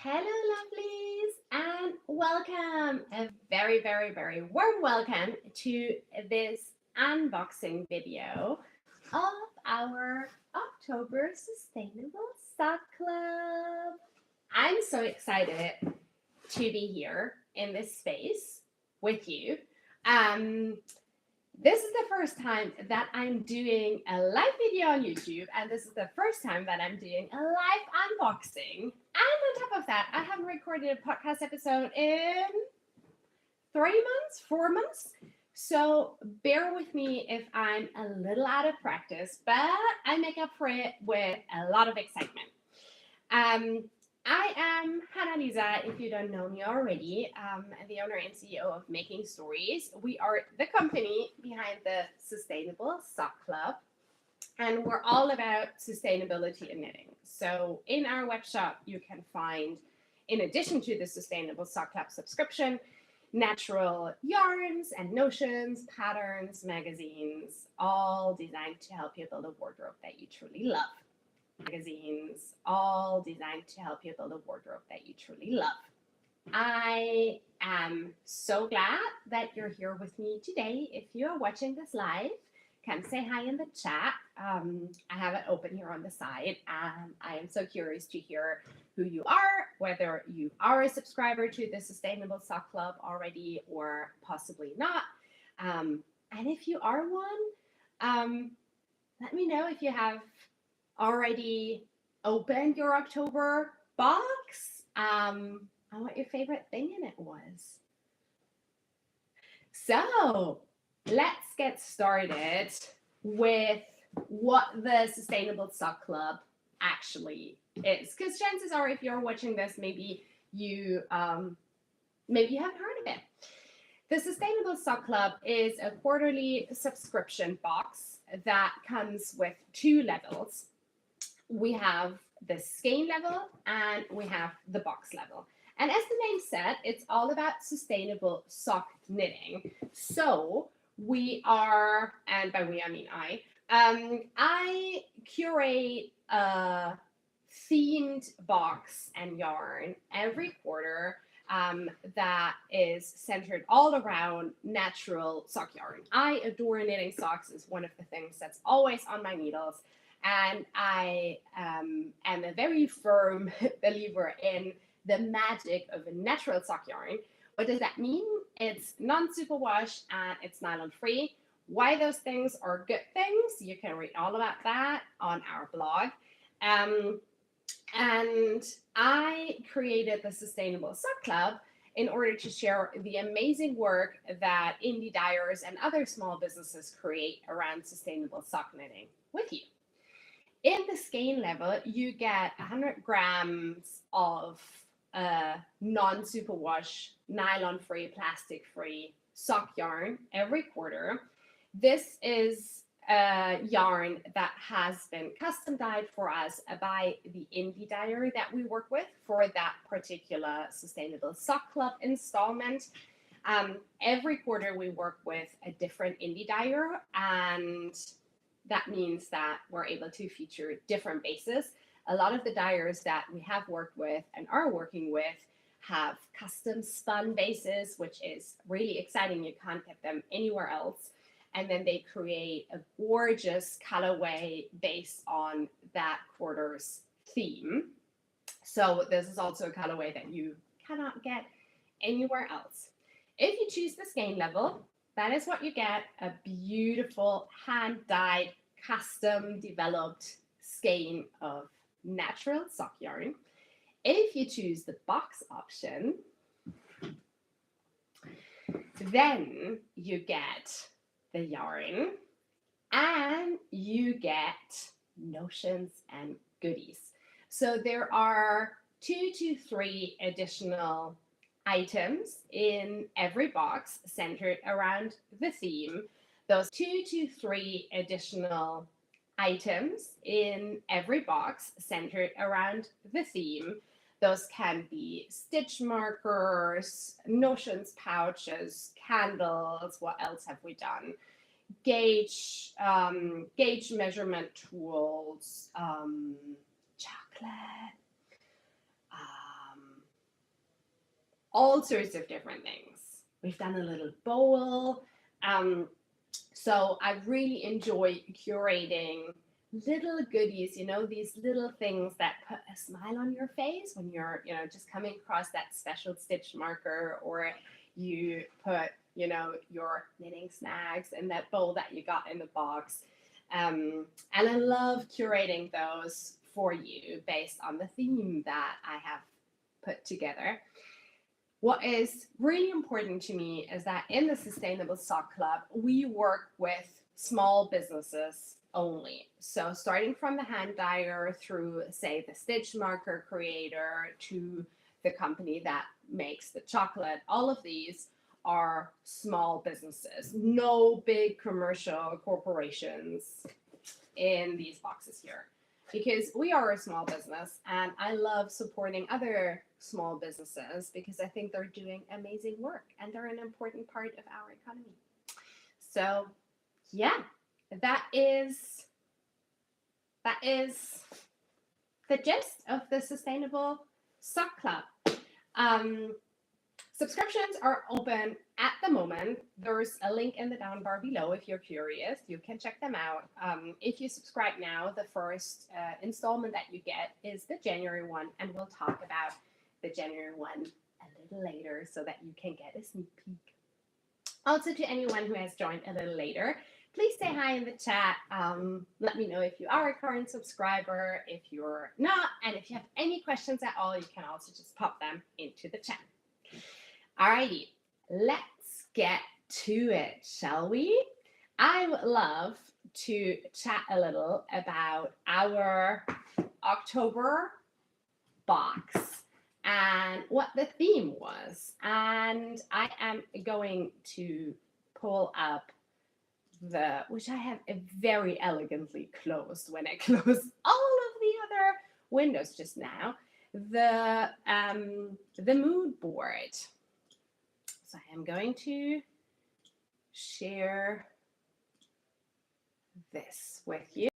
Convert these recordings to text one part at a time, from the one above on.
Hello, lovelies, and welcome. A very, very, very warm welcome to this unboxing video of our October Sustainable Sock Club. I'm so excited to be here in this space with you. This is the first time that I'm doing a live video on YouTube, and this is the first time that I'm doing a live unboxing. And on top of that, I haven't recorded a podcast episode in 4 months. So bear with me if I'm a little out of practice, but I make up for it with a lot of excitement. I am Hannah Lisa, if you don't know me already, the owner and CEO of Making Stories. We are the company behind the Sustainable Sock Club, and we're all about sustainability in knitting. So in our web shop, you can find, in addition to the Sustainable Sock Club subscription, natural yarns and notions, patterns, magazines, all designed to help you build a wardrobe that you truly love. Magazines, all designed to help you build a wardrobe that you truly love. I am so glad that you're here with me today. If you're watching this live, come say hi in the chat. I have it open here on the side, and I am so curious to hear who you are, whether you are a subscriber to the Sustainable Sock Club already or possibly not. And if you are one, let me know if you have already opened your October box, and what your favorite thing in it was. So let's get started with what the Sustainable Sock Club actually is, because chances are, if you're watching this, maybe you haven't heard of it. The Sustainable Sock Club is a quarterly subscription box that comes with 2 levels. We have the SKEIN level and we have the box level. And as the name said, it's all about sustainable sock knitting. So we are, and by we I mean I curate a themed box and yarn every quarter that is centered all around natural sock yarn. I adore knitting socks. Is one of the things that's always on my needles. And I am a very firm believer in the magic of a natural sock yarn. What does that mean? It's non-superwash and it's nylon-free. Why those things are good things, you can read all about that on our blog. And I created the Sustainable Sock Club in order to share the amazing work that indie dyers and other small businesses create around sustainable sock knitting with you. In the SKEIN level, you get 100 grams of non-superwash, nylon-free, plastic-free sock yarn every quarter. This is a yarn that has been custom dyed for us by the indie dyer that we work with for that particular Sustainable Sock Club installment. Every quarter we work with a different indie dyer, and that means that we're able to feature different bases. A lot of the dyers that we have worked with and are working with have custom spun bases, which is really exciting. You can't get them anywhere else. And then they create a gorgeous colorway based on that quarter's theme. So this is also a colorway that you cannot get anywhere else. If you choose the SKEIN level, that is what you get: a beautiful hand-dyed, custom-developed skein of natural sock yarn. If you choose the box option, then you get the yarn and you get notions and goodies. So there are 2 to 3 additional items in every box centered around the theme. Those 2 to 3 additional items in every box centered around the theme. Those can be stitch markers, notions pouches, candles. What else have we done? Gauge measurement tools, chocolate, all sorts of different things. We've done a little bowl. So I really enjoy curating little goodies, you know, these little things that put a smile on your face when you're, you know, just coming across that special stitch marker, or you put, you know, your knitting snags in that bowl that you got in the box. And I love curating those for you based on the theme that I have put together. What is really important to me is that in the Sustainable Sock Club, we work with small businesses only. So starting from the hand dyer through, say, the stitch marker creator to the company that makes the chocolate, all of these are small businesses, no big commercial corporations in these boxes here, because we are a small business and I love supporting other small businesses because I think they're doing amazing work and they're an important part of our economy. So yeah, that is the gist of the Sustainable Sock Club. Subscriptions are open at the moment. There's a link in the down bar below if you're curious. You can check them out. If you subscribe now, the first installment that you get is the January one, and we'll talk about the January one a little later so that you can get a sneak peek. Also, to anyone who has joined a little later, please say hi in the chat. Let me know if you are a current subscriber, if you're not, and if you have any questions at all, you can also just pop them into the chat. Alrighty, let's get to it, shall we? I would love to chat a little about our October box and what the theme was. And I am going to pull up which I have very elegantly closed when I closed all of the other windows just now, the mood board. So I am going to share this with you,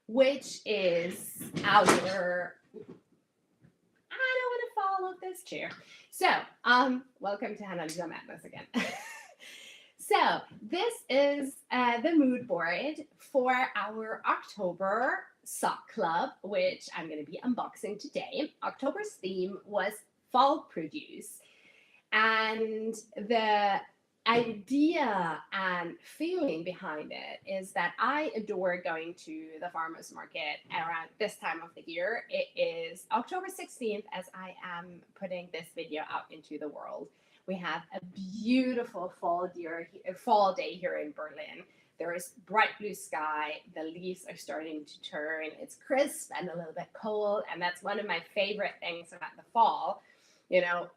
which is our, I don't want to fall off this chair. So, welcome to Hannah Madness again. So this is the mood board for our October Sock Club, which I'm going to be unboxing today. October's theme was fall produce, and the idea and feeling behind it is that I adore going to the farmers market around this time of the year. It is October 16th as I am putting this video out into the world. We have a beautiful fall day here in Berlin. There is bright blue sky. The leaves are starting to turn. It's crisp and a little bit cold, and that's one of my favorite things about the fall. You know,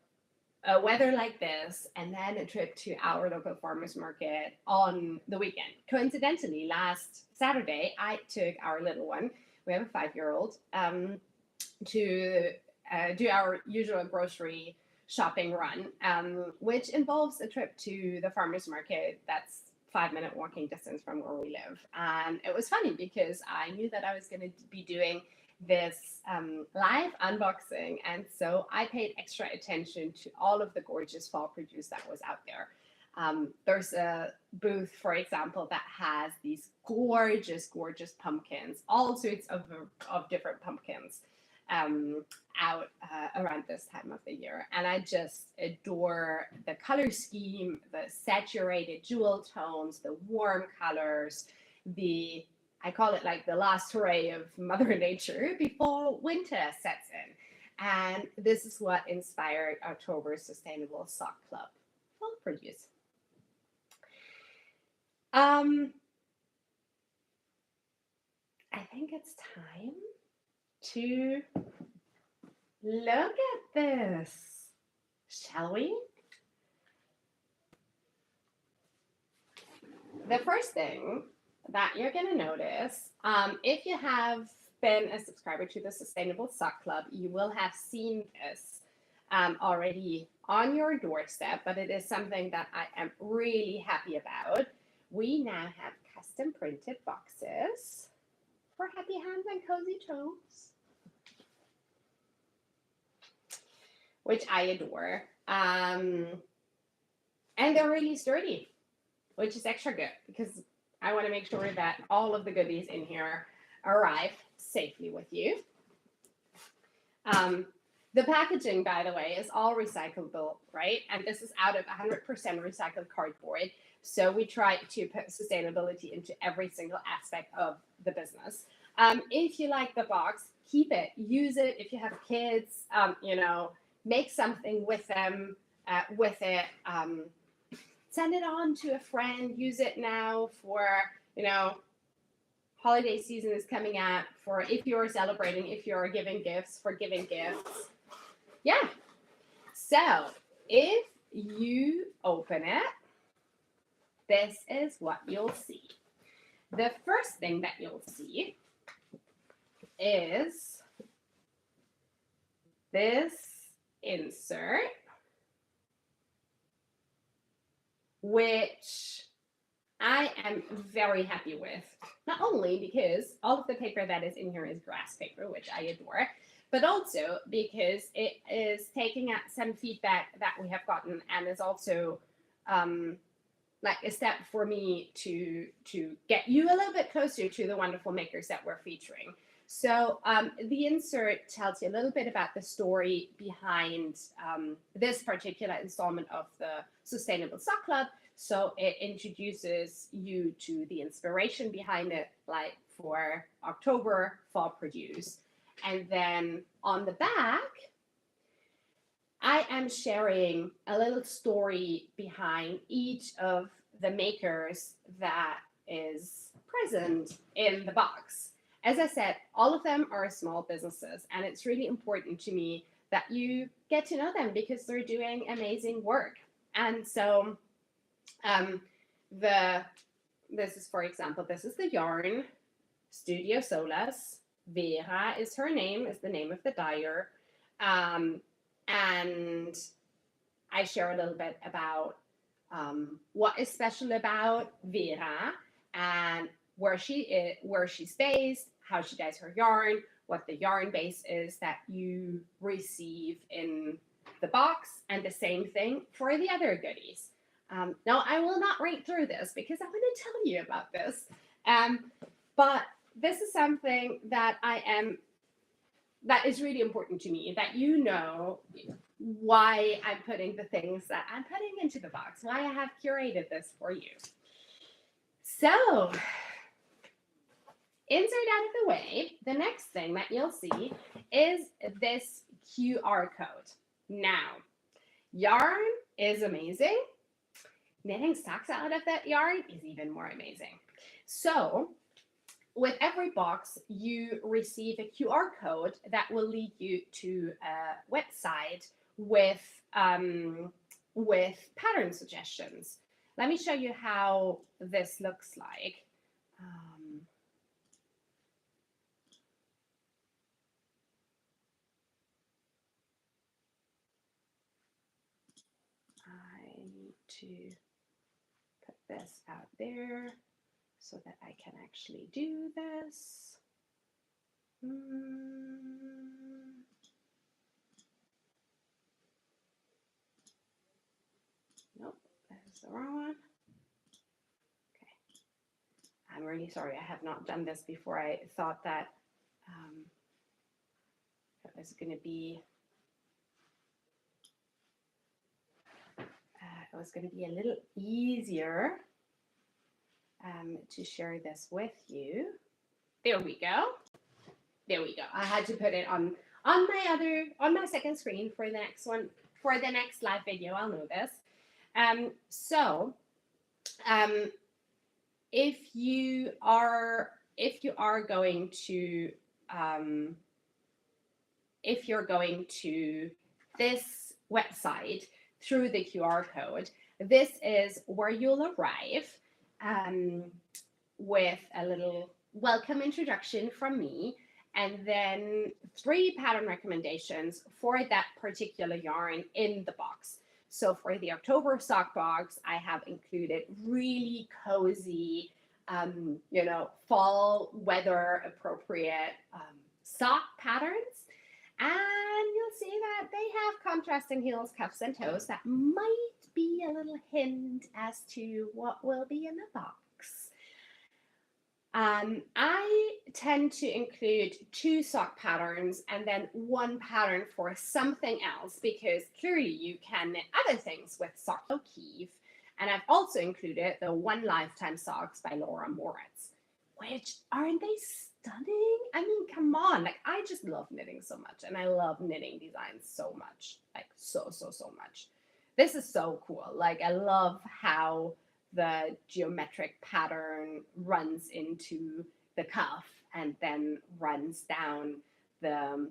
weather like this, and then a trip to our local farmers market on the weekend. Coincidentally, last Saturday, I took our little one, we have a 5-year-old, to do our usual grocery shopping run, which involves a trip to the farmers market that's 5-minute walking distance from where we live. And it was funny because I knew that I was going to be doing this live unboxing, and so I paid extra attention to all of the gorgeous fall produce that was out there. There's a booth, for example, that has these gorgeous pumpkins, all sorts of different pumpkins out around this time of the year, and I just adore the color scheme, the saturated jewel tones, the warm colors, I call it like the last hooray of Mother Nature before winter sets in. And this is what inspired October's Sustainable Sock Club fall produce. I think it's time to look at this, shall we? The first thing that you're going to notice, if you have been a subscriber to the Sustainable Sock Club, you will have seen this already on your doorstep, but it is something that I am really happy about. We now have custom printed boxes for happy hands and cozy toes. which I adore. And they're really sturdy, which is extra good because I want to make sure that all of the goodies in here arrive safely with you. The packaging, by the way, is all recyclable, right? And this is out of 100% recycled cardboard. So we try to put sustainability into every single aspect of the business. If you like the box, keep it, use it. If you have kids, make something with them, with it. Send it on to a friend. Use it now for, holiday season is coming up, for if you're celebrating, if you're giving gifts, for giving gifts. Yeah. So if you open it, this is what you'll see. The first thing that you'll see is this insert, which I am very happy with. Not only because all of the paper that is in here is grass paper, which I adore, but also because it is taking out some feedback that we have gotten and is also like a step for me to get you a little bit closer to the wonderful makers that we're featuring. So the insert tells you a little bit about the story behind this particular installment of the Sustainable Sock Club. So it introduces you to the inspiration behind it, like for October fall produce. And then on the back, I am sharing a little story behind each of the makers that is present in the box. As I said, all of them are small businesses, and it's really important to me that you get to know them because they're doing amazing work. And so this is, for example, this is the yarn, Studio Solas. Vera is her name, is the name of the dyer. And I share a little bit about what is special about Vera and where she's based, how she dyes her yarn, what the yarn base is that you receive in the box, and the same thing for the other goodies. Now, I will not read through this because I want to tell you about this, but this is something that that is really important to me, that you know why I'm putting the things that I'm putting into the box, why I have curated this for you. So, insert out of the way, the next thing that you'll see is this QR code. Now, yarn is amazing. Knitting socks out of that yarn is even more amazing. So, with every box, you receive a QR code that will lead you to a website with pattern suggestions. Let me show you how this looks like. I need to put this out there so that I can actually do this. Nope, that is the wrong one. Okay. I'm really sorry, I have not done this before. I thought that it was going to be a little easier to share this with you. There we go. There we go. I had to put it on my second screen for the next one, for the next live video. I'll know this. If you are going to this website through the QR code, this is where you'll arrive with a little welcome introduction from me, and then 3 pattern recommendations for that particular yarn in the box. So for the October sock box, I have included really cozy, fall weather appropriate sock patterns. And you'll see that they have contrasting heels, cuffs, and toes that might be a little hint as to what will be in the box. I tend to include 2 sock patterns and then 1 pattern for something else, because clearly you can knit other things with sock motif. And I've also included the One Lifetime socks by Laura Moritz, which, aren't they stunning? I mean, come on. Like, I just love knitting so much, and I love knitting designs so much. Like, so much. This is so cool. Like, I love how the geometric pattern runs into the cuff and then runs down the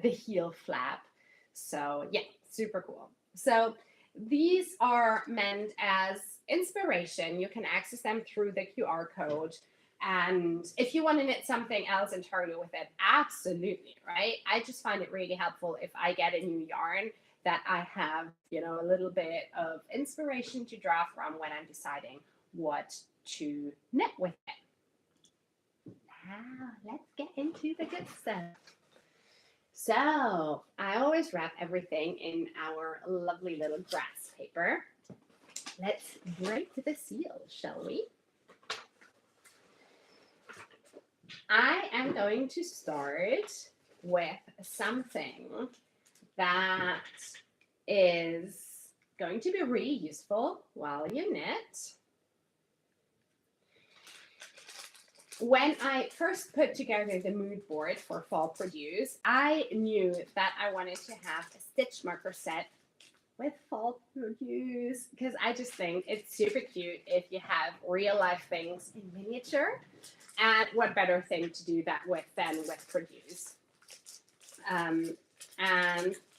heel flap. So yeah, super cool. So these are meant as inspiration. You can access them through the QR code. And if you want to knit something else entirely with it, absolutely, right? I just find it really helpful if I get a new yarn that I have, a little bit of inspiration to draw from when I'm deciding what to knit with it. Now, let's get into the good stuff. So, I always wrap everything in our lovely little grass paper. Let's break the seal, shall we? I am going to start with something that is going to be really useful while you knit. When I first put together the mood board for Fall Produce, I knew that I wanted to have a stitch marker set with Fall Produce, because I just think it's super cute if you have real life things in miniature. And what better thing to do that with than with Produce. And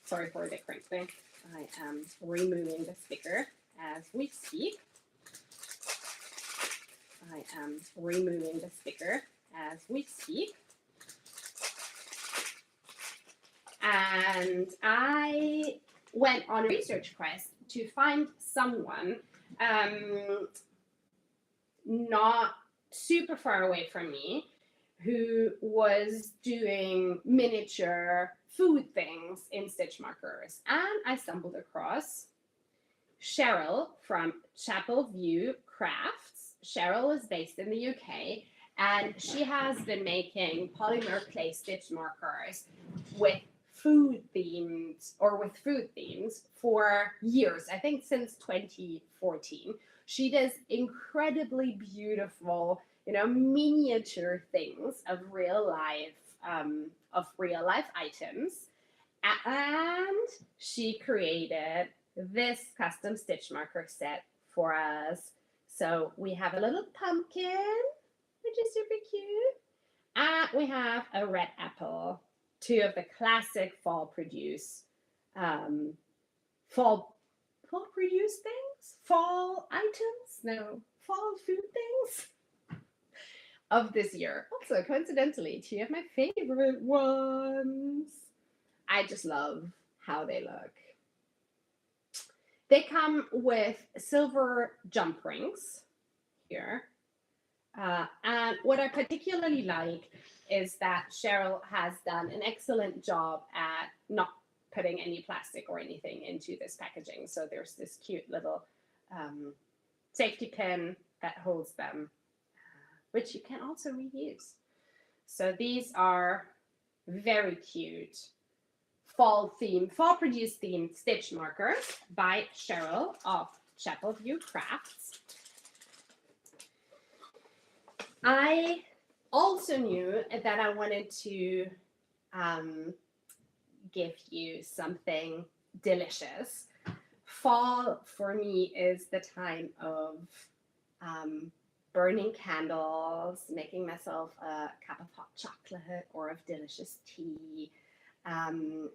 sorry for the crinkling. I am removing the sticker as we speak. And I went on a research quest to find someone not super far away from me who was doing miniature food things in stitch markers. And I stumbled across Cheryl from Chapel View Crafts. Cheryl is based in the UK, and she has been making polymer clay stitch markers with food themes for years, I think since 2014. She does incredibly beautiful, miniature things of real life items. And she created this custom stitch marker set for us. So we have a little pumpkin, which is super cute. And we have a red apple, 2 of the classic Fall Produce things? Fall items? No, fall food things of this year. Also, coincidentally, 2 of my favorite ones. I just love how they look. They come with silver jump rings here. And what I particularly like is that Cheryl has done an excellent job at not putting any plastic or anything into this packaging. So there's this cute little safety pin that holds them, which you can also reuse. So these are very cute Fall Produce themed stitch markers by Cheryl of Chapel View Crafts. I also knew that I wanted to give you something delicious. Fall for me is the time of burning candles, making myself a cup of hot chocolate or of delicious tea. And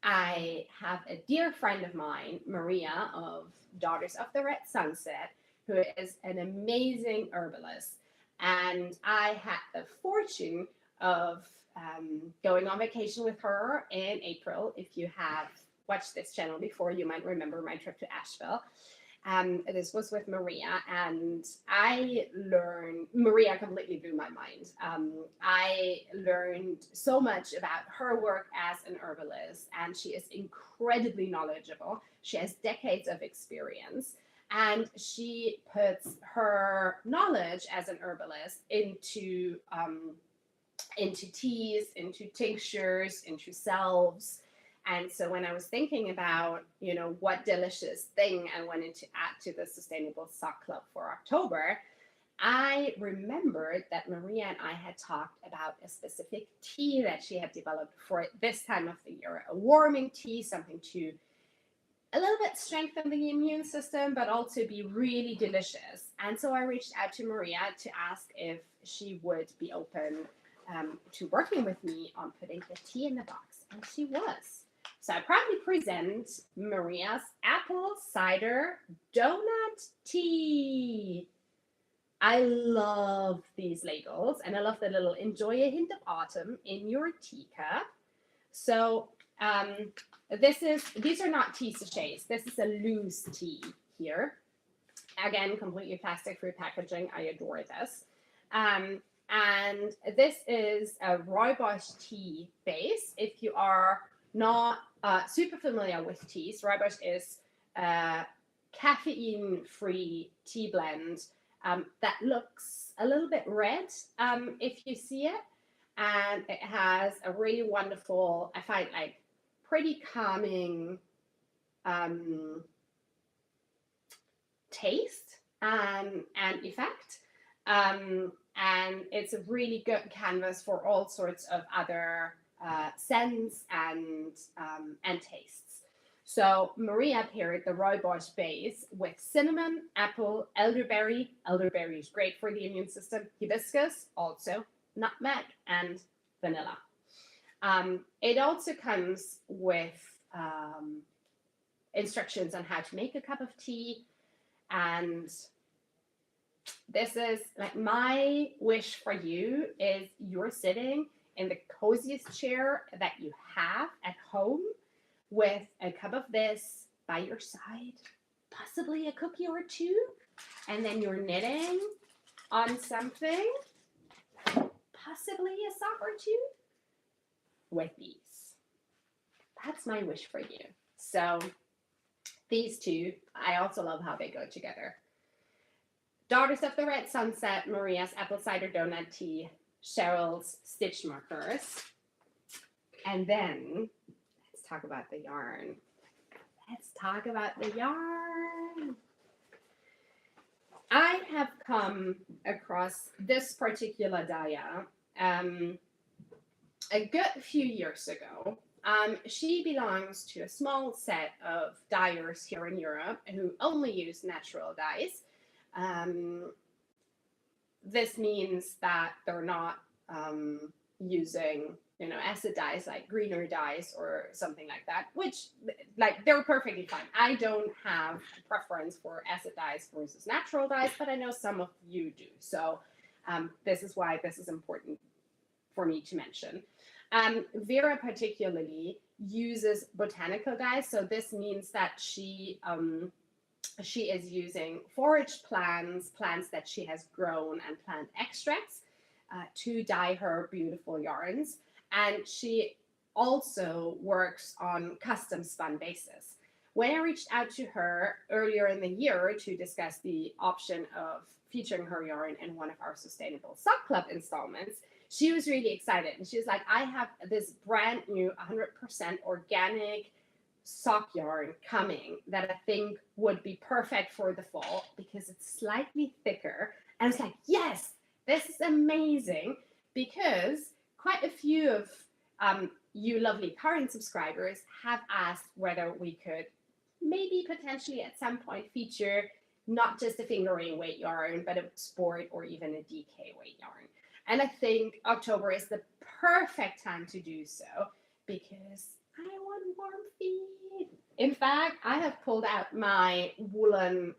I have a dear friend of mine, Maria of Daughters of the Red Sunset, who is an amazing herbalist. And I had the fortune of going on vacation with her in April. If you have watched this channel before, you might remember my trip to Asheville. This was with Maria, and Maria completely blew my mind. I learned so much about her work as an herbalist, and she is incredibly knowledgeable. She has decades of experience, and she puts her knowledge as an herbalist into teas, into tinctures, into salves. And so when I was thinking about, what delicious thing I wanted to add to the Sustainable Sock Club for October, I remembered that Maria and I had talked about a specific tea that she had developed for this time of the year, a warming tea, something to a little bit strengthen the immune system, but also be really delicious. And so I reached out to Maria to ask if she would be open to working with me on putting the tea in the box, and she was. So I proudly present Maria's apple cider donut tea. I love these labels, and I love the little enjoy a hint of autumn in your teacup. So these are not tea sachets. This is a loose tea here. Again, completely plastic-free packaging. I adore this. And this is a rooibos tea base. If you are not super familiar with teas, rooibos is a caffeine-free tea blend that looks a little bit red if you see it. And it has a really wonderful, I find, like, pretty calming taste and effect. And it's a really good canvas for all sorts of other scents and tastes. So Maria paired the rooibos base with cinnamon, apple, elderberry. Elderberry is great for the immune system. Hibiscus, also nutmeg, and vanilla. It also comes with instructions on how to make a cup of tea. And this is like my wish for you is you're sitting in the coziest chair that you have at home with a cup of this by your side, possibly a cookie or two, and then you're knitting on something, possibly a sock or two, with these. That's my wish for you. So these two, I also love how they go together. Daughters of the Red Sunset, Maria's apple cider donut tea, Cheryl's stitch markers. And then let's talk about the yarn. Let's talk about the yarn. I have come across this particular dyer a good few years ago. She belongs to a small set of dyers here in Europe who only use natural dyes. This means that they're not using, acid dyes like greener dyes or something like that, which, like, they're perfectly fine. I don't have a preference for acid dyes versus natural dyes, but I know some of you do. So this is why this is important for me to mention. Vera particularly uses botanical dyes, so this means that she is using forage plants that she has grown, and plant extracts to dye her beautiful yarns. And she also works on custom spun bases. When I reached out to her earlier in the year to discuss the option of featuring her yarn in one of our Sustainable Sock Club installments, she was really excited. And she was like, I have this brand new 100% organic sock yarn coming that I think would be perfect for the fall because it's slightly thicker. And I was like, yes, this is amazing, because quite a few of you lovely current subscribers have asked whether we could maybe potentially at some point feature not just a fingering weight yarn, but a sport or even a DK weight yarn. And I think October is the perfect time to do so because I want warm feet. In fact, I have pulled out my woolen,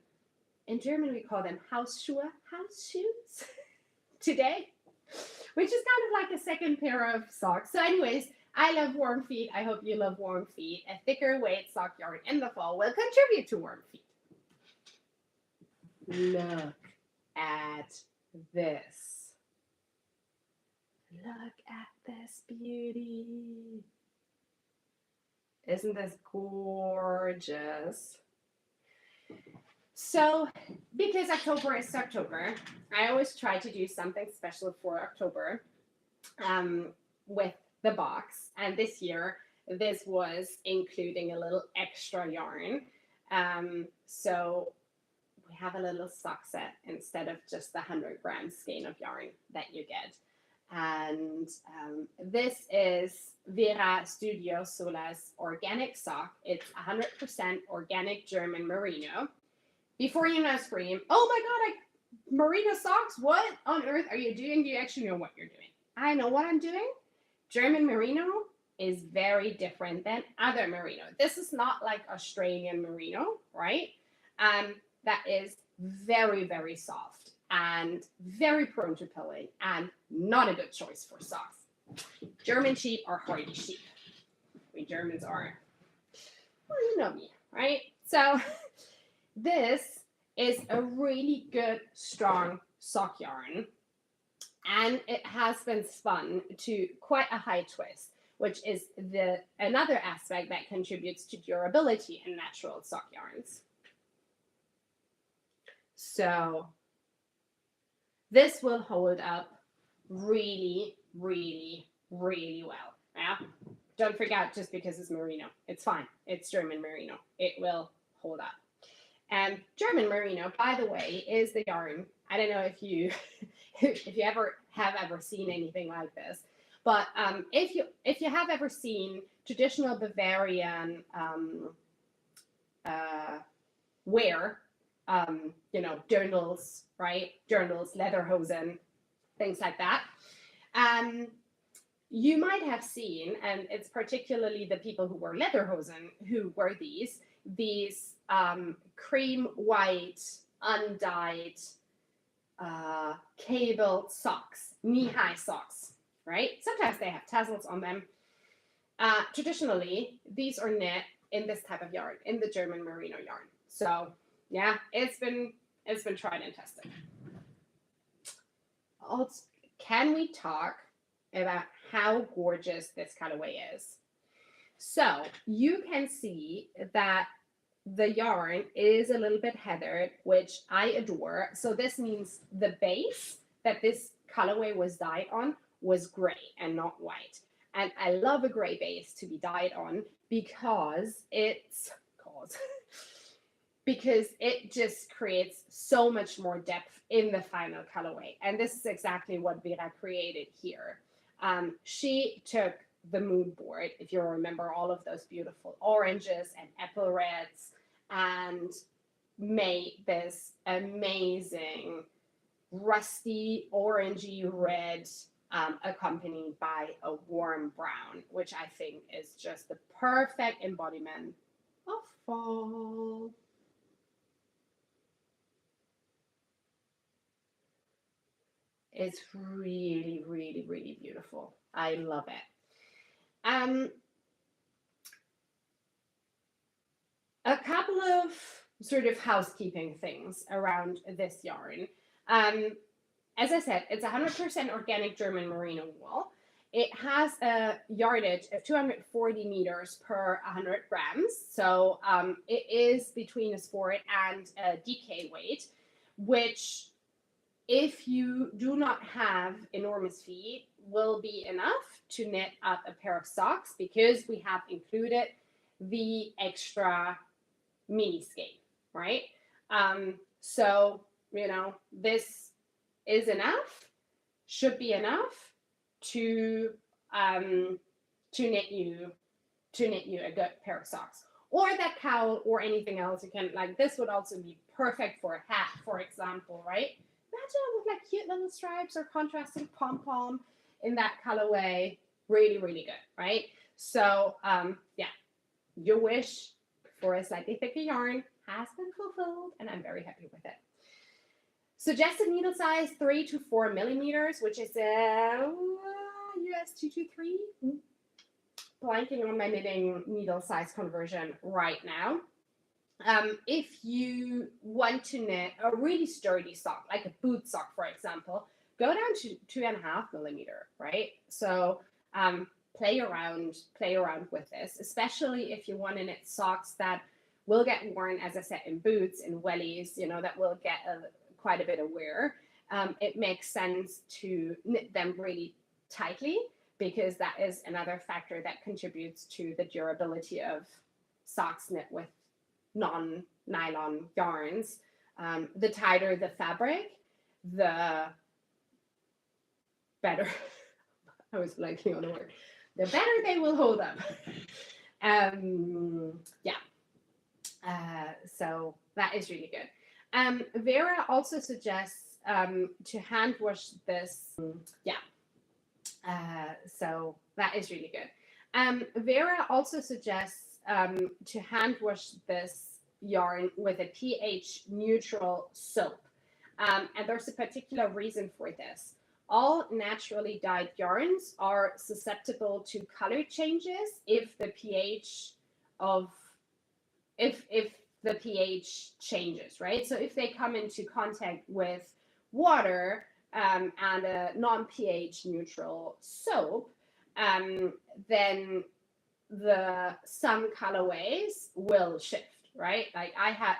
in German we call them Hausschuhe, house shoes, today, which is kind of like a second pair of socks. So anyways, I love warm feet. I hope you love warm feet. A thicker weight sock yarn in the fall will contribute to warm feet. Look at this. Look at this beauty. Isn't this gorgeous? So, because October is October, I always try to do something special for October with the box. And this year, this was including a little extra yarn. So we have a little sock set instead of just the 100-gram skein of yarn that you get. And this is Vera Studio Solas organic sock. It's 100% organic German merino. Before you now scream, oh my God, merino socks? What on earth are you doing? Do you actually know what you're doing? I know what I'm doing. German merino is very different than other merino. This is not like Australian merino, right? That is very, very soft and very prone to pilling and not a good choice for socks. German sheep are hardy sheep. We Germans are, well, you know me, right? So this is a really good, strong sock yarn, and it has been spun to quite a high twist, which is another aspect that contributes to durability in natural sock yarns. So this will hold up really, really, really well. Yeah. Don't forget, just because it's merino, it's fine. It's German merino. It will hold up. And German merino, by the way, is the yarn. I don't know if you have ever seen anything like this, but if you have ever seen traditional Bavarian wear, dirndls, right? Dirndls, lederhosen, things like that. You might have seen, and it's particularly the people who wear lederhosen who wear these cream white, undyed, cable socks, knee-high socks, right? Sometimes they have tassels on them. Traditionally, these are knit in this type of yarn, in the German merino yarn. So yeah, it's been tried and tested. Also, can we talk about how gorgeous this colorway is? So you can see that the yarn is a little bit heathered, which I adore. So this means the base that this colorway was dyed on was gray and not white. And I love a gray base to be dyed on because it just creates so much more depth in the final colorway. And this is exactly what Vera created here. She took the mood board, if you remember all of those beautiful oranges and apple reds, and made this amazing rusty orangey red, accompanied by a warm brown, which I think is just the perfect embodiment of fall. It's really, really, really beautiful. I love it. A couple of sort of housekeeping things around this yarn. As I said, it's 100% organic German merino wool. It has a yardage of 240 meters per 100 grams. So it is between a sport and a DK weight, which, if you do not have enormous feet, will be enough to knit up a pair of socks, because we have included the extra mini skein, right? So, this is enough, should be enough to knit you a good pair of socks, or that cowl, or anything else. You can, like, this would also be perfect for a hat, for example, right? Imagine with like cute little stripes or contrasting pom-pom in that colorway. Really, really good, right? So yeah, your wish for a slightly thicker yarn has been fulfilled, and I'm very happy with it. Suggested needle size 3 to 4 millimeters, which is a US 223. Blanking on my knitting needle size conversion right now. If you want to knit a really sturdy sock, like a boot sock, for example, go down to 2.5 millimeter, right? So play around with this, especially if you want to knit socks that will get worn, as I said, in boots, in wellies, that will get quite a bit of wear. It makes sense to knit them really tightly because that is another factor that contributes to the durability of socks knit with non-nylon yarns. The tighter the fabric, the better. I was blanking on the word. The better they will hold up. So that is really good. Vera also suggests to hand wash this. So that is really good. Vera also suggests to hand wash this yarn with a pH neutral soap. And there's a particular reason for this. All naturally dyed yarns are susceptible to color changes if the pH changes, right? So if they come into contact with water and a non-pH neutral soap, then some colorways will shift, right? Like I had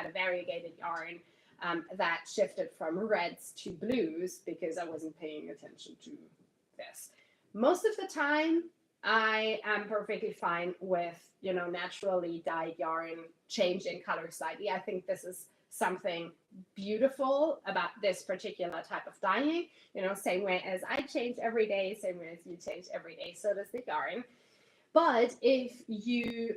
a variegated yarn that shifted from reds to blues because I wasn't paying attention to this. Most of the time, I am perfectly fine with, naturally dyed yarn changing color slightly. I think this is something beautiful about this particular type of dyeing. Same way as I change every day, same way as you change every day, so does the yarn. But if you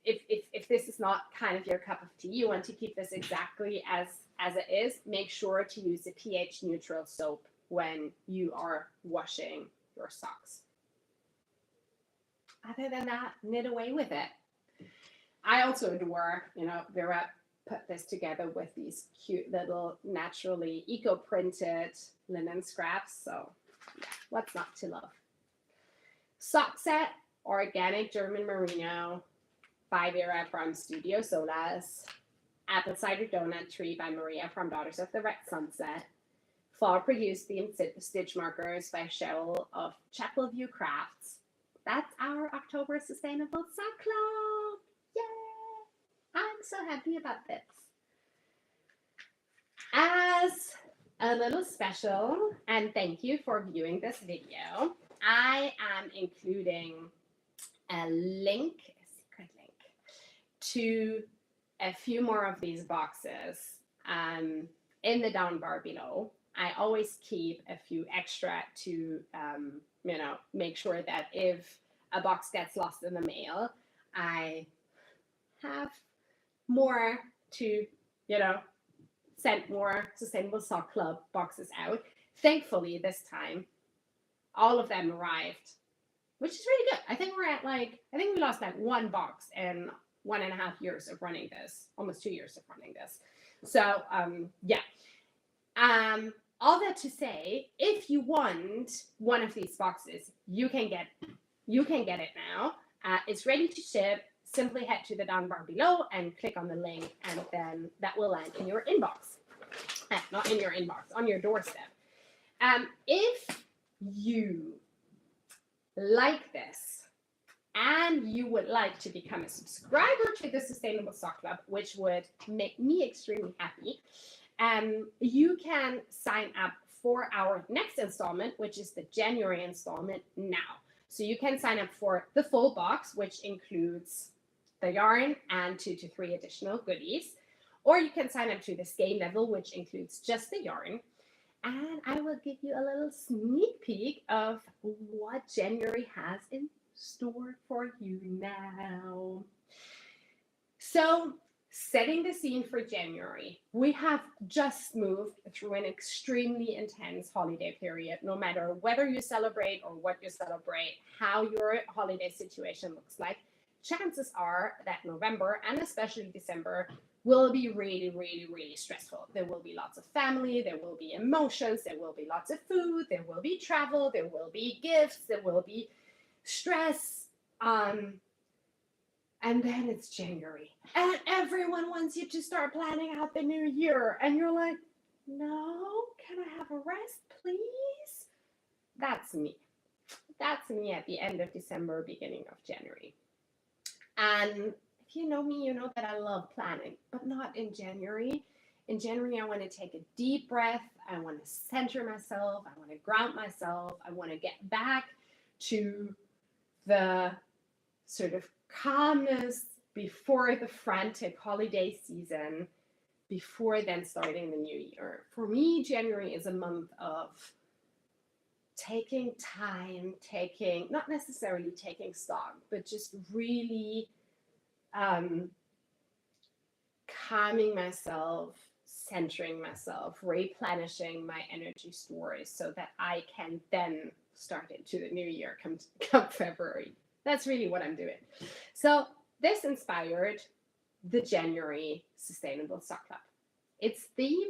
if this is not kind of your cup of tea, you want to keep this exactly as it is, make sure to use a pH neutral soap when you are washing your socks. Other than that, knit away with it. I also adore, Vera put this together with these cute little naturally eco-printed linen scraps. So yeah, what's not to love? Sock set, organic German merino by Vera from Studio Solas. Apple Cider Donut Tree by Maria from Daughters of the Red Sunset. Fall Produced Themed Stitch Markers by Cheryl of Chapel View Crafts. That's our October Sustainable Sock Club. Yay! I'm so happy about this. As a little special, and thank you for viewing this video, I am including a secret link, to a few more of these boxes in the down bar below. I always keep a few extra to, make sure that if a box gets lost in the mail, I have more to, send more Sustainable Sock Club boxes out. Thankfully, this time, all of them arrived, which is really good. I think we lost like one box in 1.5 years of running this, almost 2 years of running this. So, all that to say, if you want one of these boxes, you can get it now. It's ready to ship. Simply head to the down bar below and click on the link, and then that will land in your inbox. Not in your inbox, on your doorstep. If you like this and you would like to become a subscriber to the Sustainable Sock Club, which would make me extremely happy, you can sign up for our next installment, which is the January installment now. So you can sign up for the full box, which includes the yarn and 2 to 3 additional goodies. Or you can sign up to the SKEIN level, which includes just the yarn. And I will give you a little sneak peek of what January has in store for you now. So, setting the scene for January, we have just moved through an extremely intense holiday period. No matter whether you celebrate or what you celebrate, how your holiday situation looks like, chances are that November and especially December will be really, really, really stressful. There will be lots of family, there will be emotions, there will be lots of food, there will be travel, there will be gifts, there will be stress. And then it's January. And everyone wants you to start planning out the new year. And you're like, no, can I have a rest, please? That's me. That's me at the end of December, beginning of January. And if you know me, you know that I love planning, but not in January. In January, I want to take a deep breath. I want to center myself. I want to ground myself. I want to get back to the sort of calmness before the frantic holiday season, before then starting the new year. For me, January is a month of taking time, not necessarily taking stock, but just really calming myself, centering myself, replenishing my energy stores so that I can then start into the new year come February. That's really what I'm doing. So this inspired the January Sustainable Sock Club. Its theme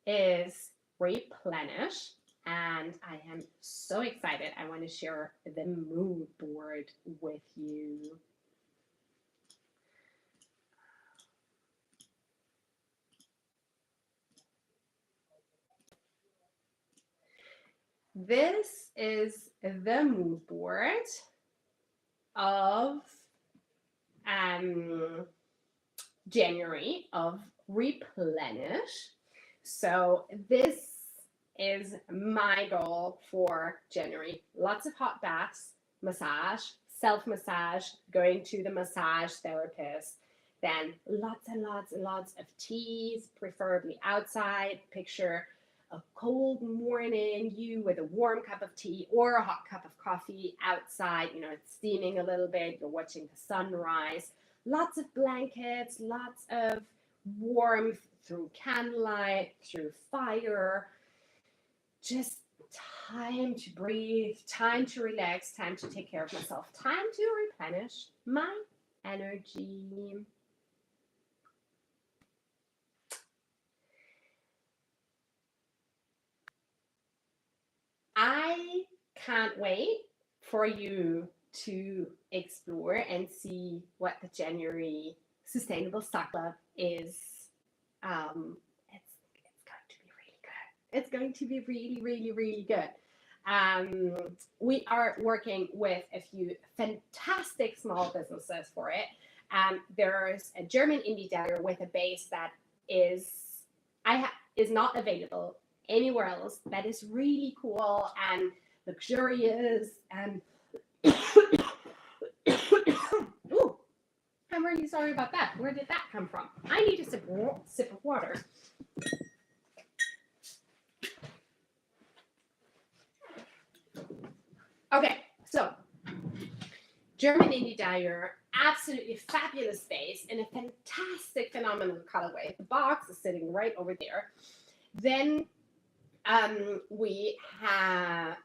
is replenish, and I am so excited. I want to share the mood board with you. This is the mood board of January, of replenish. So this is my goal for January. Lots of hot baths, massage, self-massage, going to the massage therapist, then lots and lots and lots of teas, preferably outside. Picture a cold morning, you with a warm cup of tea or a hot cup of coffee outside, you know, it's steaming a little bit, you're watching the sunrise, lots of blankets, lots of warmth through candlelight, through fire, just time to breathe, time to relax, time to take care of myself, time to replenish my energy. I can't wait for you to explore and see what the January Sustainable Sock Club is. It's going to be really good. It's going to be really, really, really good. We are working with a few fantastic small businesses for it. There's a German indie dyer with a base that is not available anywhere else, that is really cool and luxurious and ooh, I'm really sorry about that. Where did that come from? I need a sip of water. Okay, so German indie dyer, absolutely fabulous base in a fantastic, phenomenal colorway. The box is sitting right over there. Then we have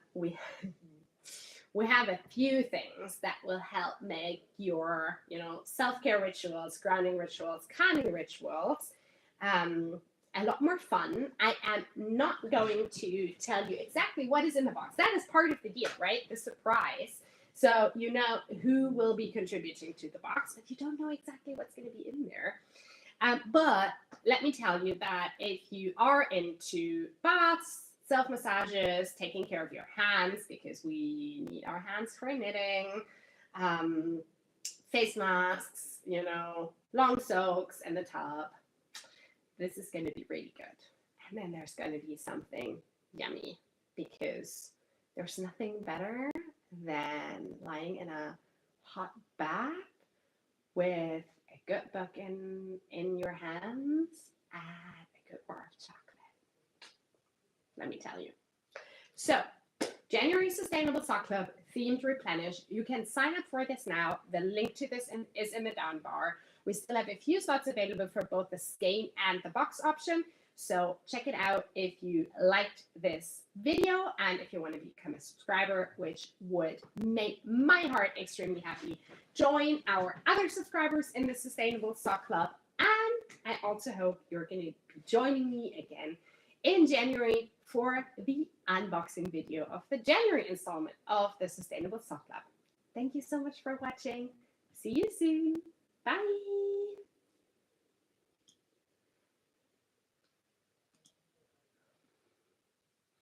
a few things that will help make your, self-care rituals, grounding rituals, calming rituals a lot more fun. I am not going to tell you exactly what is in the box. That is part of the deal, right? The surprise. So you know who will be contributing to the box, but you don't know exactly what's going to be in there. But let me tell you that if you are into baths, self-massages, taking care of your hands, because we need our hands for knitting, face masks, long soaks in the tub, this is going to be really good. And then there's going to be something yummy, because there's nothing better than lying in a hot bath with a good book in your hands and a good bar of chocolate. Let me tell you. So, January Sustainable Sock Club, themed replenish. You can sign up for this now. The link to this is in the down bar. We still have a few slots available for both the SKEIN and the box option. So check it out if you liked this video and if you want to become a subscriber, which would make my heart extremely happy. Join our other subscribers in the Sustainable Sock Club. And I also hope you're going to be joining me again in January for the unboxing video of the January installment of the Sustainable Sock Club. Thank you so much for watching. See you soon. Bye.